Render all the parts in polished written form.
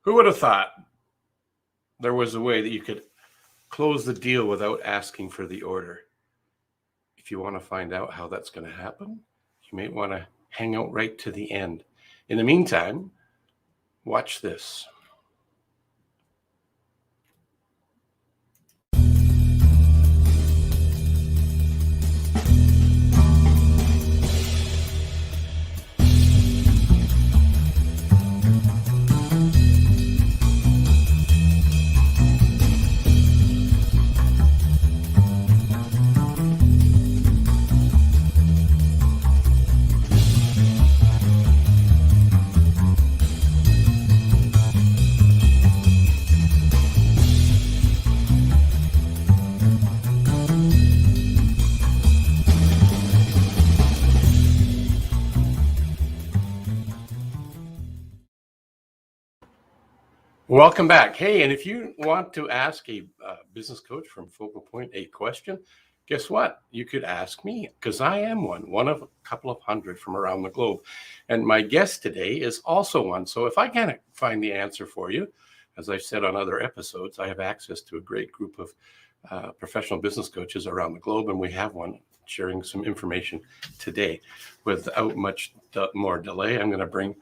Who would have thought there was a way that you could close the deal without asking for the order? If you want to find out how that's going to happen, you may want to hang out right to the end. In the meantime, watch this. Welcome back. Hey, and if you want to ask a business coach from Focal Point a question, guess what? You could ask me, because I am one of a couple of hundred from around the globe. And my guest today is also one. So if I can't find the answer for you, as I've said on other episodes, I have access to a great group of professional business coaches around the globe, and we have one sharing some information today. Without much more delay, I'm going to bring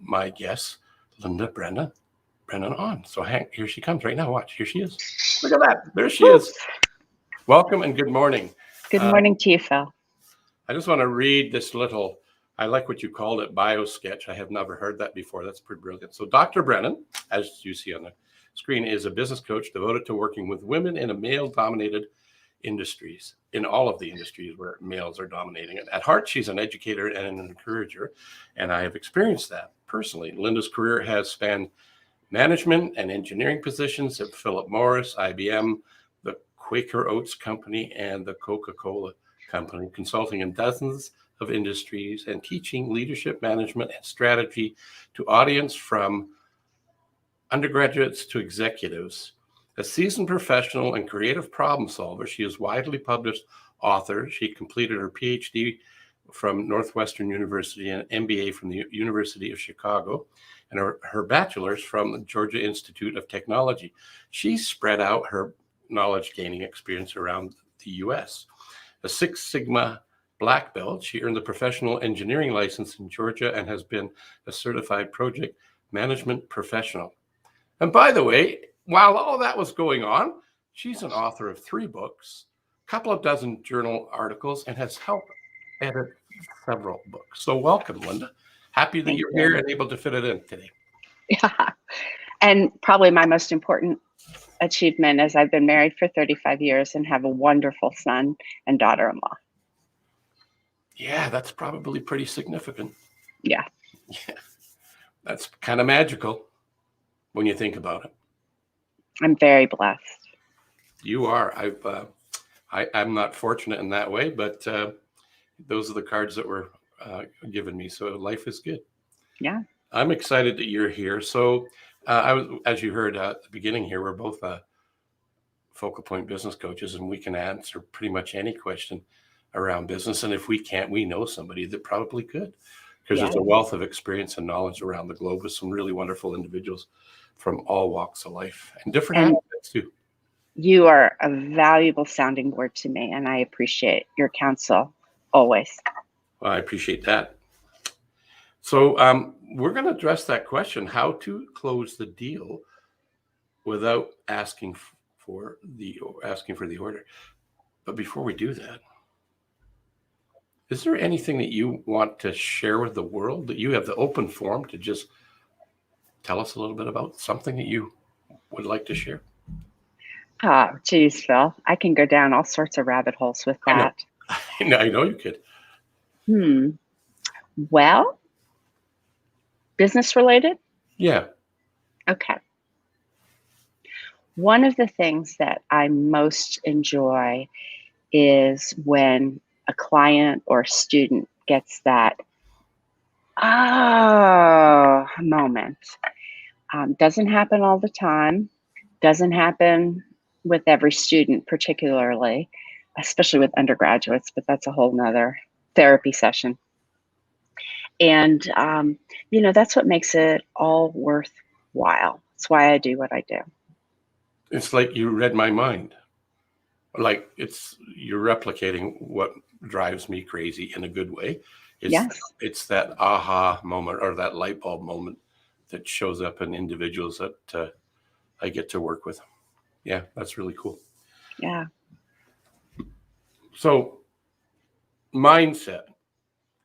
my guest, Linda Brennan on. So here she comes right now. Watch, here she is. Look at that. There she is. Welcome and good morning. Good morning to you, Phil. I just want to read this little, I like what you called it, bio sketch. I have never heard that before. That's pretty brilliant. So Dr. Brennan, as you see on the screen, is a business coach devoted to working with women in a male-dominated industries, in all of the industries where males are dominating it. At heart, she's an educator and an encourager, and I have experienced that personally. Linda's career has spanned management and engineering positions at Philip Morris, IBM, the Quaker Oats Company, and the Coca-Cola Company, consulting in dozens of industries and teaching leadership, management, and strategy to audience from undergraduates to executives. A seasoned professional and creative problem solver, she is widely published author. She completed her PhD from Northwestern University and MBA from the University of Chicago, and her bachelor's from the Georgia Institute of Technology. She spread out her knowledge gaining experience around the U.S. A Six Sigma black belt, she earned the professional engineering license in Georgia and has been a certified project management professional. And by the way, while all that was going on, she's an author of 3 books, a couple of dozen journal articles, and has helped edit several books. So welcome, Linda. Happy that you're here and able to fit it in today. Yeah. And probably my most important achievement is I've been married for 35 years and have a wonderful son and daughter-in-law. Yeah, that's probably pretty significant. Yeah. That's kind of magical when you think about it. I'm very blessed. You are. I'm not fortunate in that way, but those are the cards that were given me. So life is good. Yeah. I'm excited that you're here. So as you heard at the beginning here, we're both Focal Point business coaches, and we can answer pretty much any question around business. And if we can't, we know somebody that probably could, because there's a wealth of experience and knowledge around the globe with some really wonderful individuals from all walks of life and different aspects too. You are a valuable sounding board to me, and I appreciate your counsel always. Well, I appreciate that. So we're going to address that question, how to close the deal without asking for the order. But before we do that, is there anything that you want to share with the world, that you have the open forum to just tell us a little bit about something that you would like to share? Oh, geez, Phil, I can go down all sorts of rabbit holes with that. I know you could. Well, business related? Yeah. Okay. One of the things that I most enjoy is when a client or student gets that moment. Doesn't happen all the time. Doesn't happen with every student particularly, especially with undergraduates, but that's a whole nother therapy session. And, that's what makes it all worth worthwhile. That's why I do what I do. It's like you read my mind. Like you're replicating what drives me crazy in a good way. Yes. It's that aha moment or that light bulb moment that shows up in individuals that I get to work with. Yeah, that's really cool. Yeah. So mindset.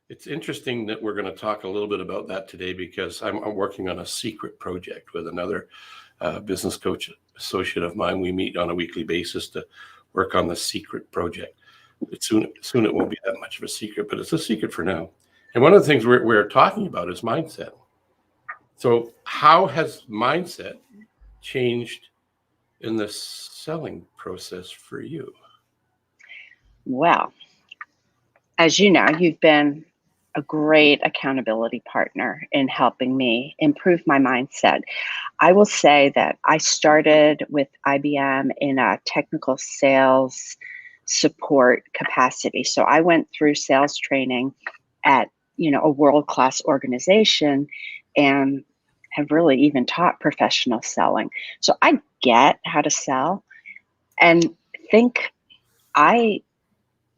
It's interesting that we're going to talk a little bit about that today because I'm working on a secret project with another business coach associate of mine. We meet on a weekly basis to work on the secret project. Soon it won't be that much of a secret, but it's a secret for now. And one of the things we're talking about is mindset. So how has mindset changed in the selling process for you? Well, as you know, you've been a great accountability partner in helping me improve my mindset. I will say that I started with IBM in a technical sales support capacity. So I went through sales training at, a world-class organization and have really even taught professional selling. So I get how to sell and think I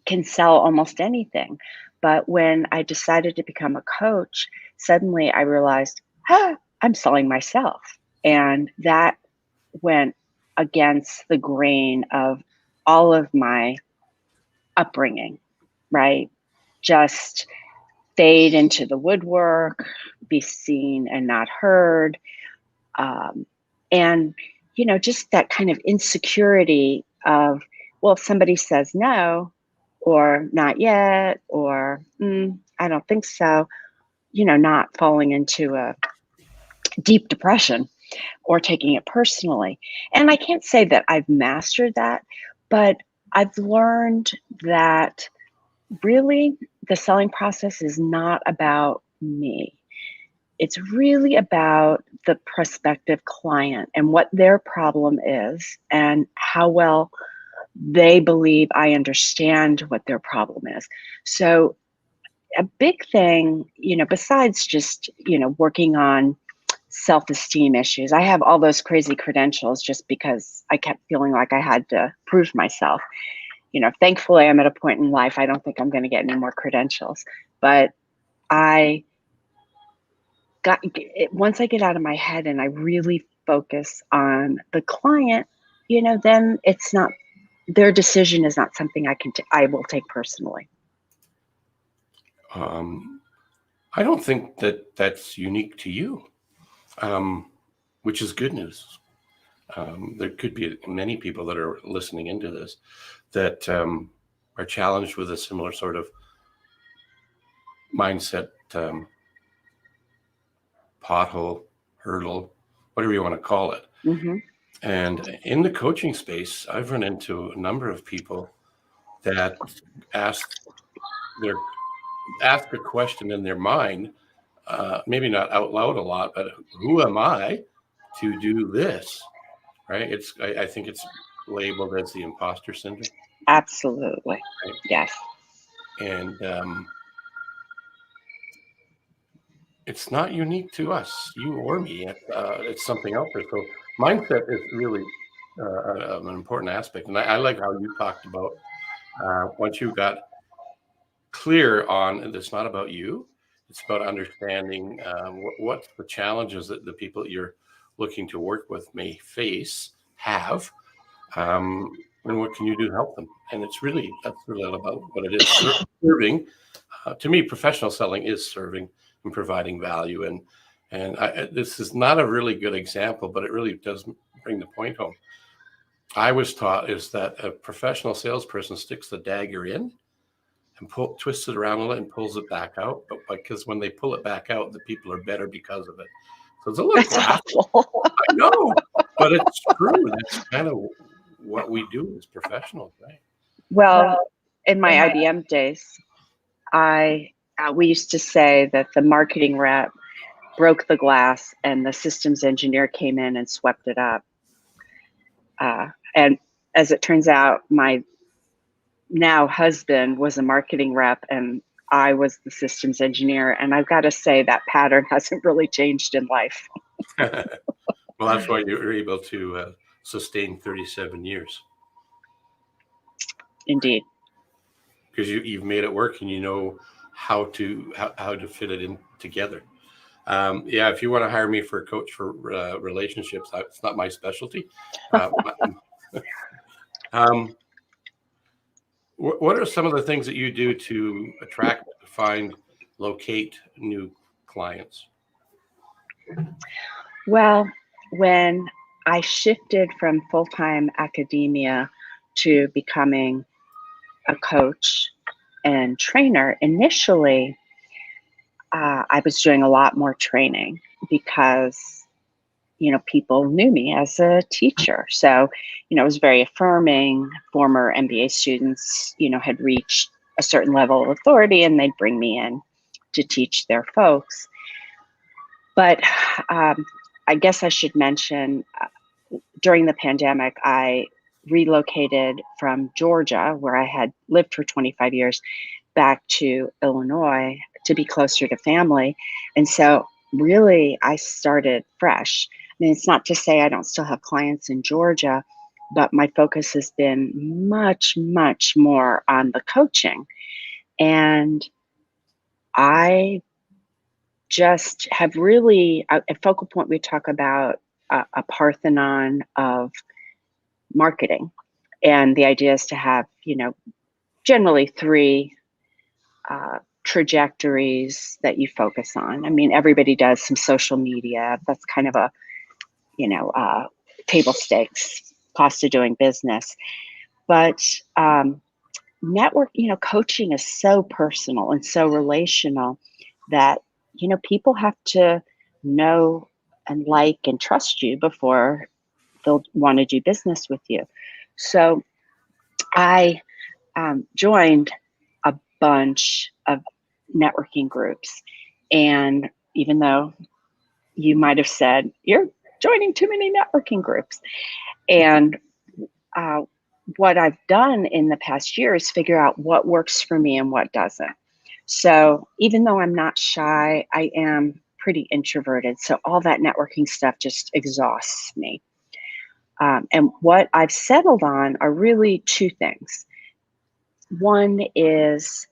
can sell almost anything. But when I decided to become a coach, suddenly I realized, I'm selling myself. And that went against the grain of all of my upbringing, right? Just fade into the woodwork, be seen and not heard. And, just that kind of insecurity of, well, if somebody says no, or not yet, or I don't think so, not falling into a deep depression or taking it personally. And I can't say that I've mastered that, but I've learned that really the selling process is not about me. It's really about the prospective client and what their problem is and how well they believe I understand what their problem is. So a big thing, besides just, working on self-esteem issues, I have all those crazy credentials just because I kept feeling like I had to prove myself. Thankfully I'm at a point in life, I don't think I'm going to get any more credentials, but I once I get out of my head and I really focus on the client, then it's not, their decision is not something I will take personally. I don't think that that's unique to you, which is good news. There could be many people that are listening into this that are challenged with a similar sort of mindset, pothole, hurdle, whatever you want to call it. Mm-hmm. And in the coaching space, I've run into a number of people that ask a question in their mind, maybe not out loud a lot, but who am I to do this? Right? I think it's labeled as the imposter syndrome. Absolutely. Right? Yes. And it's not unique to us, you or me. It's something out there. So mindset is really an important aspect. And I like how you talked about once you got clear on it's not about you, it's about understanding what the challenges that the people that you're looking to work with may have, and what can you do to help them. And that's really all about what it is. Serving, to me, professional selling is serving and providing value. And this is not a really good example, but it really does bring the point home. I was taught is that a professional salesperson sticks the dagger in and twists it around a little and pulls it back out. But because when they pull it back out, the people are better because of it. So it's a little awful. I know, but it's true. That's kind of what we do as professionals, right? Well, in my IBM days, we used to say that the marketing rep broke the glass and the systems engineer came in and swept it up. And as it turns out, my now husband was a marketing rep and I was the systems engineer. And I've got to say that pattern hasn't really changed in life. Well, that's why you were able to sustain 37 years, Indeed. because you've made it work and you know how to fit it in together. Yeah, if you want to hire me for a coach for relationships, it's not my specialty. Uh, um, what are some of the things that you do to attract, find, locate new clients? Well, when I shifted from full-time academia to becoming a coach and trainer, initially, I was doing a lot more training because, people knew me as a teacher. So, it was very affirming. Former MBA students, had reached a certain level of authority and they'd bring me in to teach their folks. But I guess I should mention during the pandemic, I relocated from Georgia, where I had lived for 25 years, back to Illinois to be closer to family. And so, really, I started fresh. I mean, it's not to say I don't still have clients in Georgia, but my focus has been much, much more on the coaching. And I just have really, at Focal Point, we talk about a Parthenon of marketing. And the idea is to have, generally three trajectories that you focus on. I mean, everybody does some social media. That's kind of a, table stakes cost of doing business. But network, coaching is so personal and so relational that, people have to know and like and trust you before they'll want to do business with you. So I joined a bunch of networking groups. And even though you might have said, you're joining too many networking groups. And what I've done in the past year is figure out what works for me and what doesn't. So even though I'm not shy, I am pretty introverted. So all that networking stuff just exhausts me. And what I've settled on are really two things. One is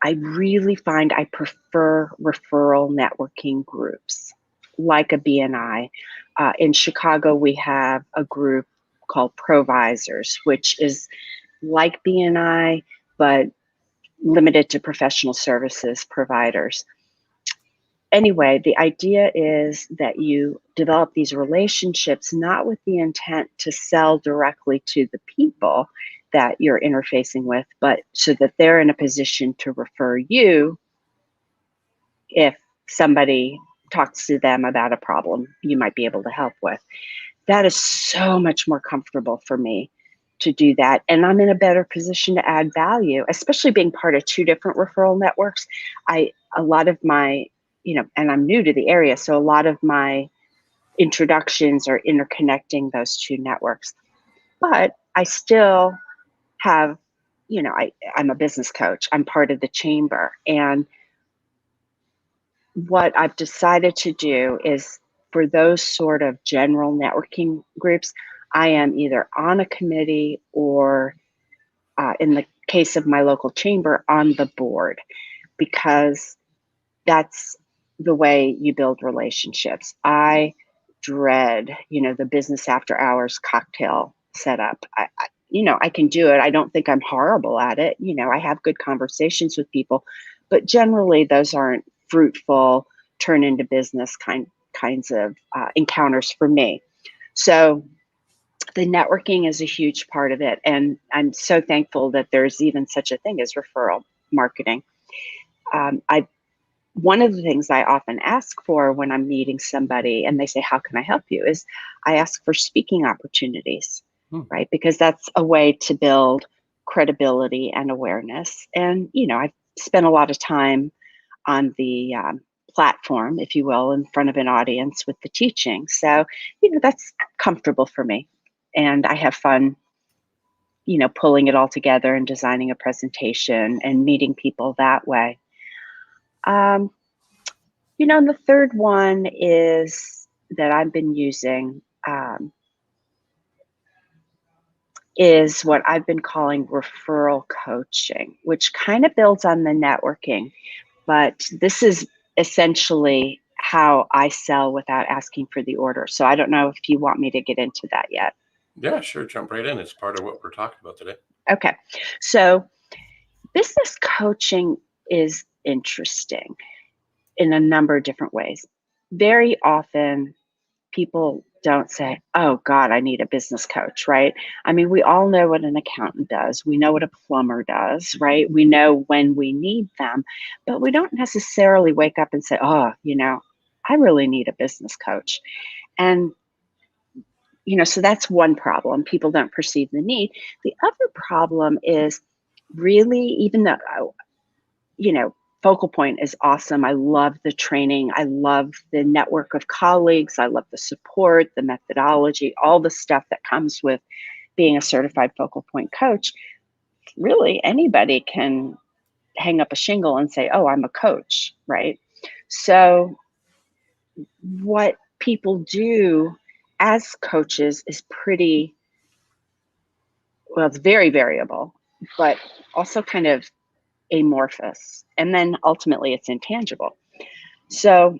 I really find I prefer referral networking groups like a BNI. In Chicago, we have a group called Provisors, which is like BNI, but limited to professional services providers. Anyway, the idea is that you develop these relationships not with the intent to sell directly to the people that you're interfacing with, but so that they're in a position to refer you if somebody talks to them about a problem you might be able to help with. That is so much more comfortable for me to do that. And I'm in a better position to add value, especially being part of two different referral networks. A lot of my, and I'm new to the area, so a lot of my introductions are interconnecting those two networks. But I still have, I'm a business coach. I'm part of the chamber. And what I've decided to do is for those sort of general networking groups, I am either on a committee or, in the case of my local chamber, on the board, because that's the way you build relationships. I dread, the business after hours cocktail setup. I can do it. I don't think I'm horrible at it. I have good conversations with people, but generally those aren't fruitful, turn into business kinds of encounters for me. So the networking is a huge part of it. And I'm so thankful that there's even such a thing as referral marketing. One of the things I often ask for when I'm meeting somebody and they say, how can I help you? Is I ask for speaking opportunities, right? Because that's a way to build credibility and awareness. And, I've spent a lot of time on the platform, if you will, in front of an audience with the teaching. So, that's comfortable for me. And I have fun, pulling it all together and designing a presentation and meeting people that way. And the third one is that I've been using um, is what I've been calling referral coaching, which kind of builds on the networking. But this is essentially how I sell without asking for the order. So I don't know if you want me to get into that yet. Yeah, sure. Jump right in. It's part of what we're talking about today. Okay. So business coaching is interesting in a number of different ways. Very often, people don't say, oh God, I need a business coach, right? I mean, we all know what an accountant does. We know what a plumber does, right? We know when we need them, but we don't necessarily wake up and say, oh, I really need a business coach. And, so that's one problem. People don't perceive the need. The other problem is really, even though, Focal Point is awesome. I love the training. I love the network of colleagues. I love the support, the methodology, all the stuff that comes with being a certified Focal Point coach. Really, anybody can hang up a shingle and say, oh, I'm a coach, right? So, what people do as coaches is it's very variable, but also kind of amorphous. And then ultimately, it's intangible. So,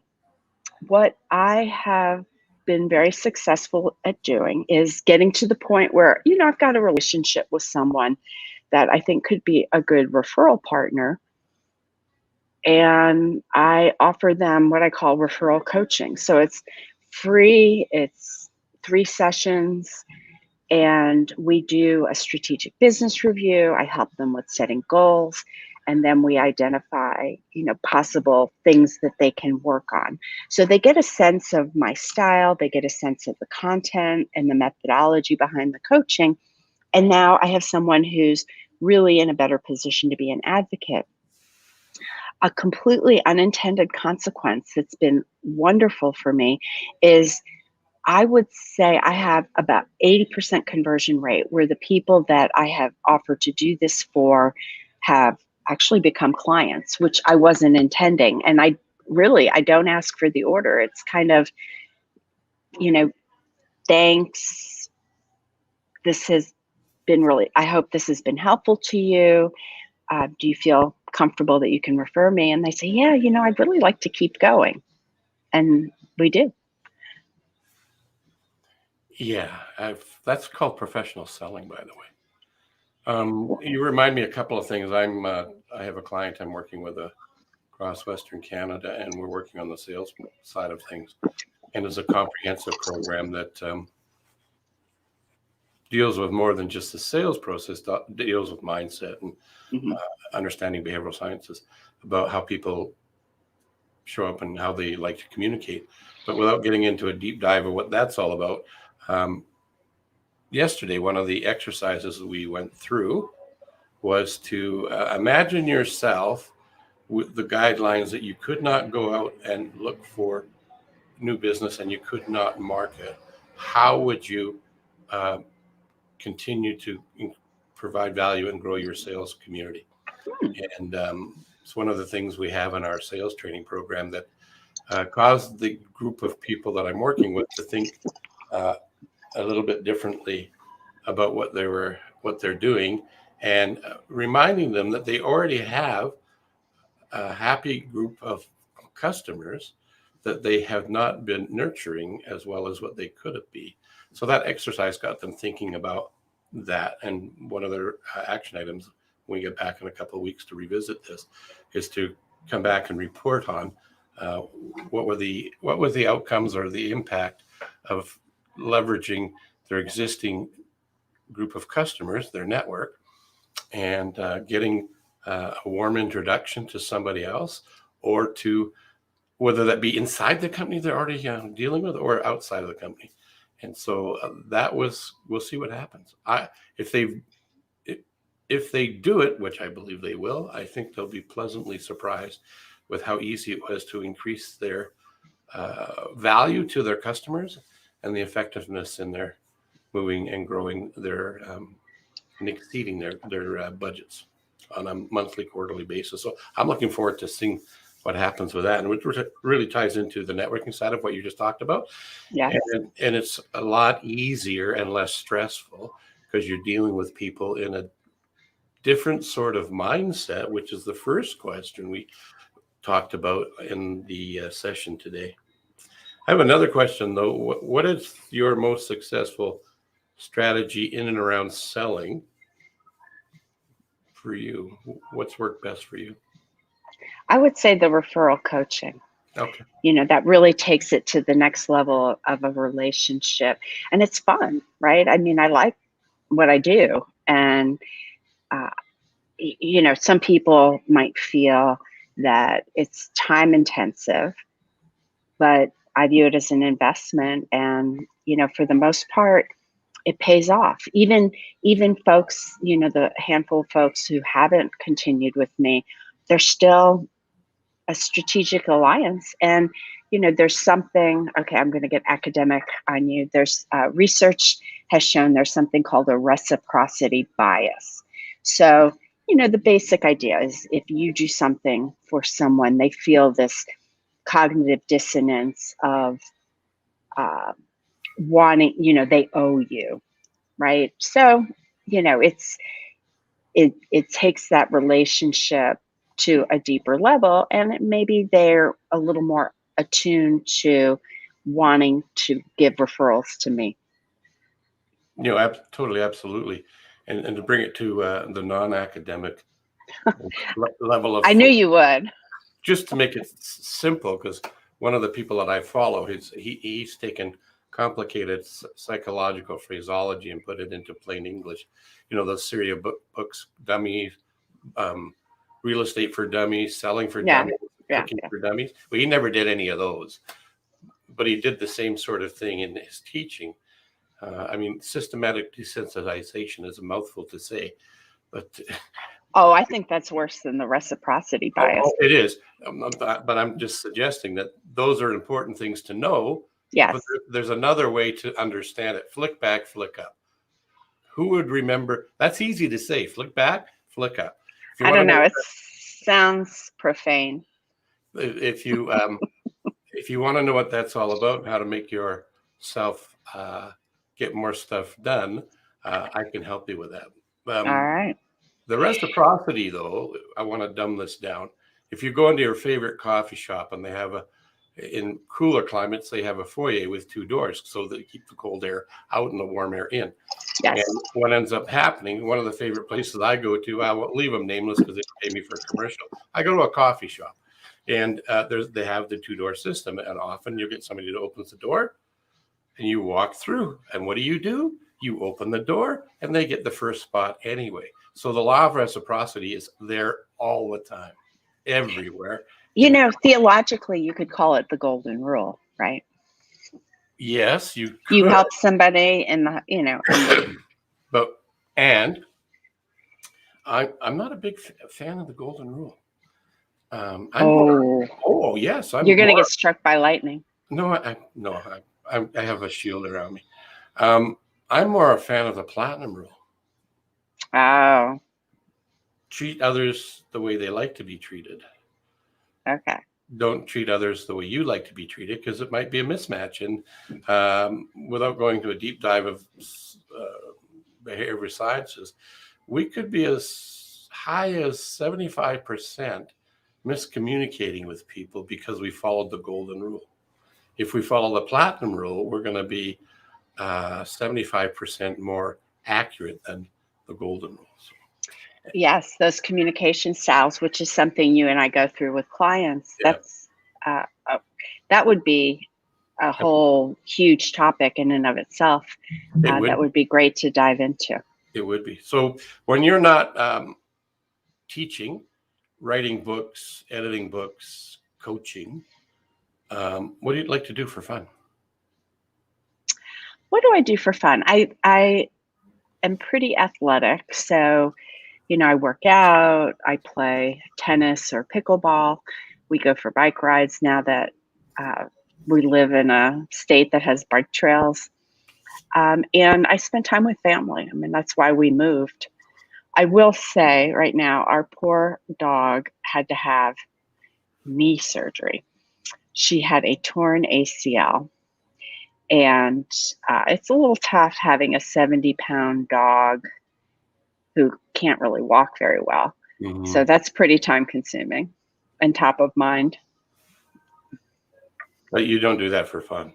what I have been very successful at doing is getting to the point where, I've got a relationship with someone that I think could be a good referral partner. And I offer them what I call referral coaching. So it's free, it's 3 sessions, and we do a strategic business review. I help them with setting goals, and then we identify, possible things that they can work on. So they get a sense of my style, they get a sense of the content and the methodology behind the coaching. And now I have someone who's really in a better position to be an advocate. A completely unintended consequence that's been wonderful for me is I would say I have about 80% conversion rate where the people that I have offered to do this for have actually become clients, which I wasn't intending. And I don't ask for the order. It's kind of, thanks. This has been I hope this has been helpful to you. Do you feel comfortable that you can refer me? And they say, yeah, I'd really like to keep going. And we do. Yeah, that's called professional selling, by the way. You remind me a couple of things. I have a client I'm working with across Western Canada, and we're working on the sales side of things. And it's a comprehensive program that deals with more than just the sales process, deals with mindset and Mm-hmm. understanding behavioral sciences about how people show up and how they like to communicate. But without getting into a deep dive of what that's all about, yesterday, one of the exercises that we went through was to imagine yourself with the guidelines that you could not go out and look for new business and you could not market. How would you continue to provide value and grow your sales community? And it's one of the things we have in our sales training program that caused the group of people that I'm working with to think a little bit differently about what they're doing, and reminding them that they already have a happy group of customers that they have not been nurturing as well as what they could have been. So that exercise got them thinking about that. And one of their action items when we get back in a couple of weeks to revisit this is to come back and report on what were the outcomes or the impact of leveraging their existing group of customers, their network, and getting a warm introduction to somebody else, or to whether that be inside the company they're already dealing with or outside of the company. And so we'll see what happens. If they do it, which I believe they will, I think they'll be pleasantly surprised with how easy it was to increase their value to their customers and the effectiveness in their moving and growing their and exceeding their budgets on a monthly, quarterly basis. So I'm looking forward to seeing what happens with that, and which really ties into the networking side of what you just talked about. Yes. And it's a lot easier and less stressful because you're dealing with people in a different sort of mindset, which is the first question we talked about in the session today. I have another question though. What is your most successful strategy in and around selling for you? What's worked best for you? I would say the referral coaching. Okay. That really takes it to the next level of a relationship. And it's fun, right? I mean, I like what I do. And, some people might feel that it's time intensive, but I view it as an investment. And, for the most part, it pays off. Even folks, the handful of folks who haven't continued with me, they're still a strategic alliance. And, there's something, okay, I'm going to get academic on you. There's research has shown there's something called a reciprocity bias. So, the basic idea is if you do something for someone, they feel this cognitive dissonance of wanting, they owe you, right? So, it takes that relationship to a deeper level, and maybe they're a little more attuned to wanting to give referrals to me. Totally, absolutely. And to bring it to the non-academic level of, I knew you would. Just to make it simple, because one of the people that I follow, he's taken complicated psychological phraseology and put it into plain English. Those series of books, Dummies, Real Estate for Dummies, Selling for Dummies, Cooking for Dummies. Well, he never did any of those, but he did the same sort of thing in his teaching. Systematic desensitization is a mouthful to say, but I think that's worse than the reciprocity bias. It is, but I'm just suggesting that those are important things to know. Yes. But there's another way to understand it. Flick back, flick up. Who would remember? That's easy to say. Flick back, flick up. I don't know. It sounds profane. If you want to know what that's all about, how to make yourself get more stuff done, I can help you with that. All right. The reciprocity, though, I want to dumb this down. If you go into your favorite coffee shop and they have in cooler climates, they have a foyer with 2 doors so that you keep the cold air out and the warm air in. Yes. And what ends up happening, one of the favorite places I go to, I won't leave them nameless because they pay me for a commercial. I go to a coffee shop and they have the 2-door system. And often you get somebody that opens the door and you walk through. And what do? You open the door and they get the first spot anyway. So the law of reciprocity is there all the time, everywhere. Theologically, you could call it the golden rule, right? Yes, you could. You help somebody in the, and I'm not a big fan of the golden rule. Yes. You're going to get struck by lightning. No, I have a shield around me. I'm more a fan of the platinum rule. Oh. Treat others the way they like to be treated. Okay. Don't treat others the way you like to be treated, because it might be a mismatch. And without going to a deep dive of behavior sciences, we could be as high as 75% miscommunicating with people because we followed the golden rule. If we follow the platinum rule, we're going to be 75% more accurate than the golden rules. Yes, those communication styles, which is something you and I go through with clients. Yeah. That's that would be a whole huge topic in and of itself. That would be great to dive into. It would be. So when you're not teaching, writing books, editing books, coaching, what do you like to do for fun? What do I do for fun? I am pretty athletic, so I work out, I play tennis or pickleball. We go for bike rides now that we live in a state that has bike trails. And I spend time with family. That's why we moved. I will say right now, our poor dog had to have knee surgery. She had a torn ACL, and it's a little tough having a 70-pound dog who can't really walk very well. So that's pretty time consuming and top of mind. But you don't do that for fun.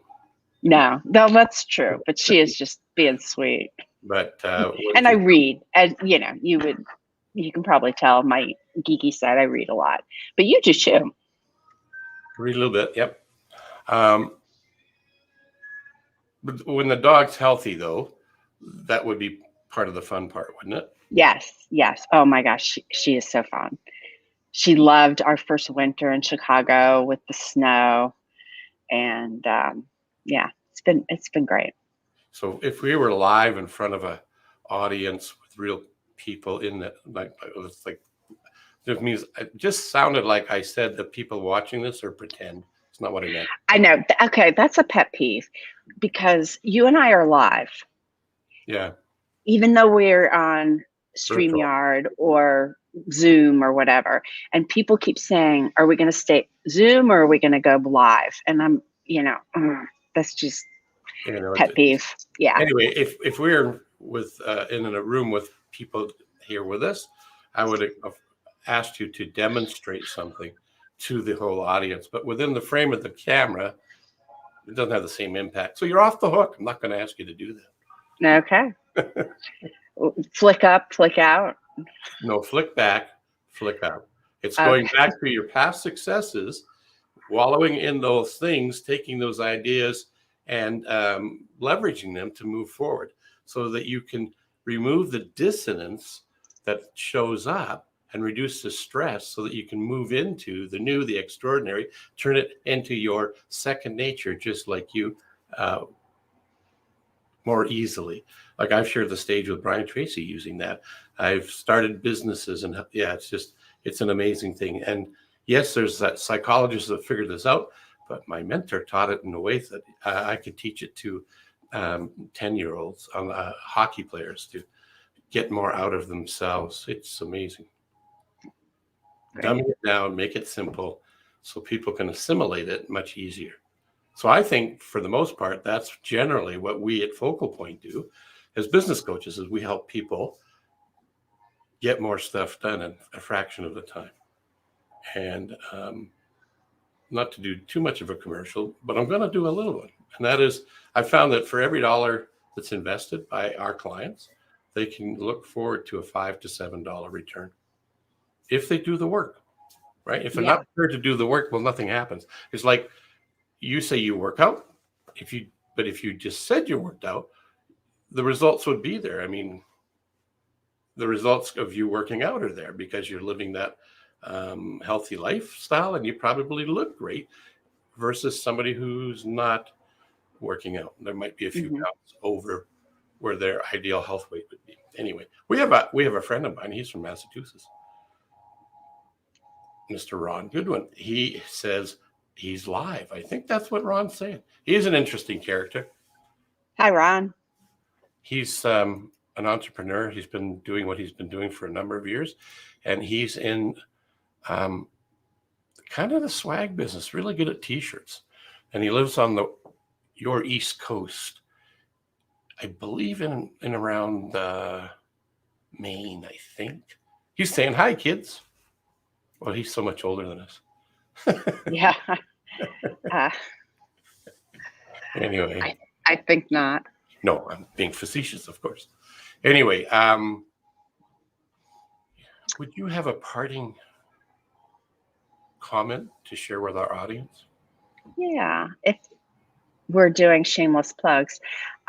No, that's true. But she is just being sweet. But and I read, as you know, you can probably tell my geeky side. I read a lot, but you do too. Read a little bit. Yep. But when the dog's healthy, though, that would be part of the fun part, wouldn't it? Yes. Oh my gosh, she is so fun. She loved our first winter in Chicago with the snow, and yeah, it's been great. So if we were live in front of an audience with real people in it, it's like it means it just sounded like I said the people watching this are pretend. It's not what I meant. I know. Okay, that's a pet peeve because you and I are live. Yeah. Even though we're on StreamYard or Zoom or whatever, and people keep saying, "Are we going to stay Zoom or are we going to go live?" And I'm, that's just pet peeve. Yeah. Anyway, if we're with in a room with people here with us, I would have asked you to demonstrate something to the whole audience, but within the frame of the camera, it doesn't have the same impact. So you're off the hook. I'm not going to ask you to do that. Okay. Flick up, flick out. No, flick back, flick out. It's going back to your past successes, wallowing in those things, taking those ideas and leveraging them to move forward so that you can remove the dissonance that shows up and reduce the stress so that you can move into the new, the extraordinary, turn it into your second nature, just like you, more easily. Like I've shared the stage with Brian Tracy using that. I've started businesses, and yeah, it's an amazing thing. And yes, there's that psychologist that figured this out, but my mentor taught it in a way that I could teach it to 10-year-olds, hockey players, to get more out of themselves. It's amazing. Dumbing it down, make it simple so people can assimilate it much easier. So I think for the most part, that's generally what we at Focal Point do as business coaches, is we help people get more stuff done in a fraction of the time. And not to do too much of a commercial, but I'm going to do a little one. And that is, I found that for every dollar that's invested by our clients, they can look forward to a $5 to $7 return if they do the work, right? If they're not prepared to do the work, well, nothing happens. It's like you say you work out. If you just said you worked out, the results would be there. I mean, the results of you working out are there because you're living that healthy lifestyle, and you probably look great versus somebody who's not working out. There might be a few pounds over where their ideal health weight would be. Anyway, we have a friend of mine. He's from Massachusetts, Mr. Ron Goodwin. He says he's live. I think that's what Ron's saying. He's an interesting character. Hi, Ron. He's an entrepreneur. He's been doing what he's been doing for a number of years, and he's in kind of the swag business, really good at t-shirts. And he lives on your East Coast, I believe in around Maine, I think. He's saying, hi, kids. Well, he's so much older than us. Yeah. Anyway. I think not. No, I'm being facetious, of course. Anyway, would you have a parting comment to share with our audience? Yeah. If we're doing shameless plugs,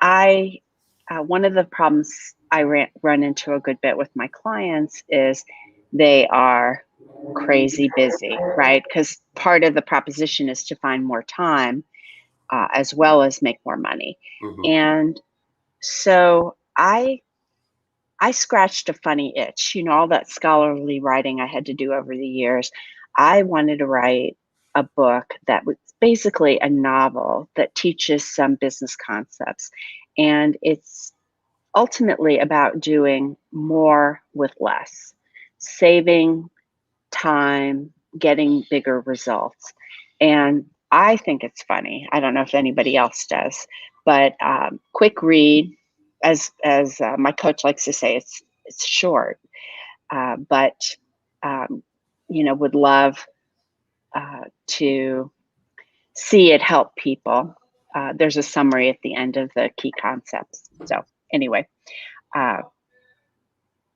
one of the problems I run into a good bit with my clients is they are crazy busy, right? Because part of the proposition is to find more time as well as make more money. And so I scratched a funny itch, all that scholarly writing I had to do over the years. I wanted to write a book that was basically a novel that teaches some business concepts. And it's ultimately about doing more with less, saving time, getting bigger results. And I think it's funny. I don't know if anybody else does, but quick read, as my coach likes to say, it's short, but would love to see it help people. There's a summary at the end of the key concepts. So anyway,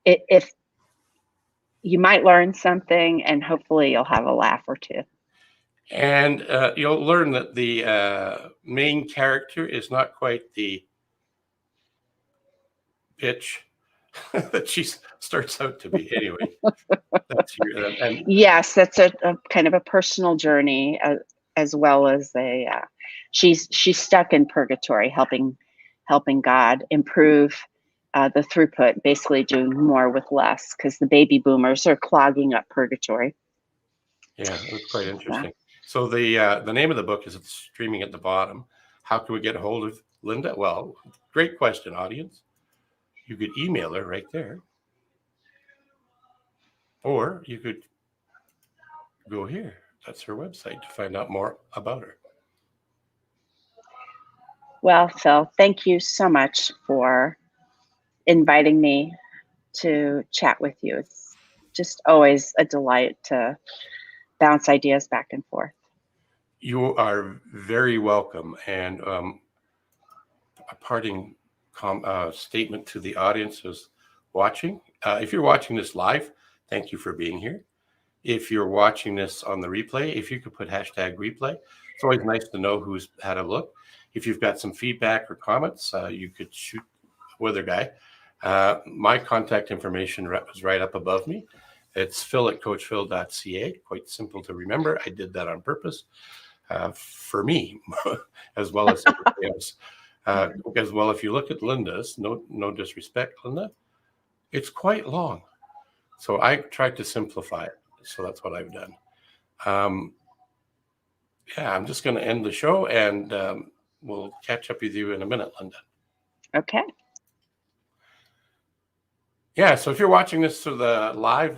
if you might learn something, and hopefully you'll have a laugh or two. And you'll learn that the main character is not quite the bitch that she starts out to be. Anyway, and yes, that's a kind of a personal journey, as well as she's stuck in purgatory, helping God improve the throughput, basically doing more with less, because the baby boomers are clogging up purgatory. Yeah, that's quite interesting. So the name of the book is, it's streaming at the bottom. How can we get a hold of Linda? Well, great question, audience. You could email her right there, or you could go here. That's her website to find out more about her. Well, Phil, thank you so much for inviting me to chat with you. It's just always a delight to bounce ideas back and forth. You are very welcome. And a parting statement to the audience who's watching. If you're watching this live, thank you for being here. If you're watching this on the replay, if you could put #replay, it's always nice to know who's had a look. If you've got some feedback or comments, you could shoot with a guy. My contact information was right up above me. It's phil@coachphil.ca. Quite simple to remember. I did that on purpose for me, as well as everybody else. As well, if you look at Linda's, no disrespect, Linda, it's quite long. So I tried to simplify it. So that's what I've done. Yeah, I'm just going to end the show, and we'll catch up with you in a minute, Linda. Okay. Yeah, so if you're watching this through the live,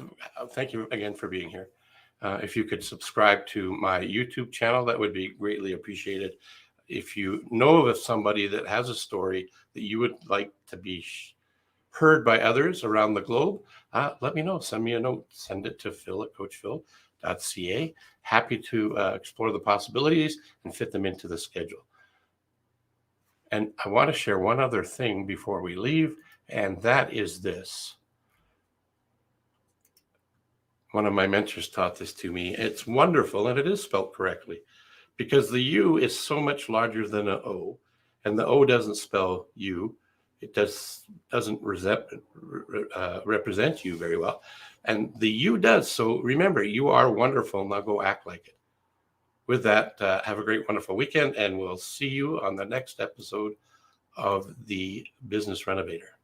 thank you again for being here. If you could subscribe to my YouTube channel, that would be greatly appreciated. If you know of somebody that has a story that you would like to be heard by others around the globe, let me know. Send me a note. Send it to phil@coachphil.ca. Happy to explore the possibilities and fit them into the schedule. And I want to share one other thing before we leave, and that is this. One of my mentors taught this to me. It's wonderful, and it is spelled correctly, because the U is so much larger than an O, and the O doesn't spell you. It doesn't represent you very well, and the U does. So remember, you are wonderful. Now go act like it. With that, have a great, wonderful weekend, and we'll see you on the next episode of the Business Renovator.